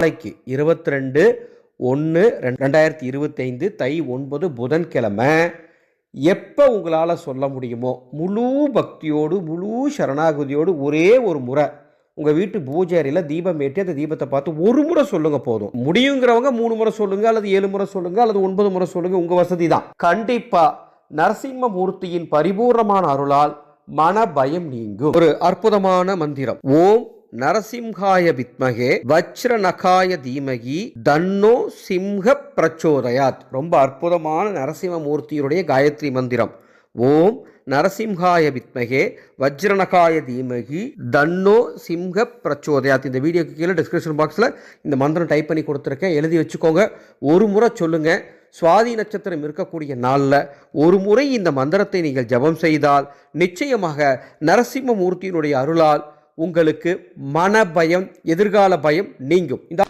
நாளைக்கு 22/1/2025 தை 9 புதன்கிழமை எப்போ உங்களால் சொல்ல முடியுமோ முழு பக்தியோடு முழு சரணாகுதியோடு ஒரே ஒரு முறை உங்கள் வீட்டு பூஜை அறையில் தீபம் ஏற்றி அந்த தீபத்தை பார்த்து ஒரு முறை சொல்லுங்க போதும். முடியுங்கிறவங்க 3 முறை சொல்லுங்க, அல்லது 7 முறை சொல்லுங்க, அல்லது 9 முறை சொல்லுங்க, உங்கள் வசதி தான். கண்டிப்பாக நரசிம்மமூர்த்தியின் பரிபூர்ணமான அருளால் மன பயம் நீங்கும். ஒரு அற்புதமான மந்திரம். ஓம் நரசிம்ஹாய வித்மகே வஜ்ரநகாய தீமகி தன்னோ சிம்ஹ பிரச்சோதயாத். ரொம்ப அற்புதமான நரசிம்மமூர்த்தியுடைய காயத்ரி மந்திரம். ஓம் நரசிம்ஹாய வித்மகே வஜ்ரநகாய தீமகி தன்னோ சிம்ஹ பிரச்சோதயாத். இந்த வீடியோக்கு கீழே டிஸ்கிரிப்ஷன் பாக்ஸில் இந்த மந்திரம் டைப் பண்ணி கொடுத்துருக்கேன், எழுதி வச்சுக்கோங்க. ஒரு முறை சொல்லுங்கள். சுவாதி நட்சத்திரம் இருக்கக்கூடிய நாளில் ஒரு முறை இந்த மந்திரத்தை நீங்கள் ஜபம் செய்தால் நிச்சயமாக நரசிம்மமூர்த்தியினுடைய அருளால் உங்களுக்கு மன பயம், எதிர்கால பயம் நீங்கும். இந்த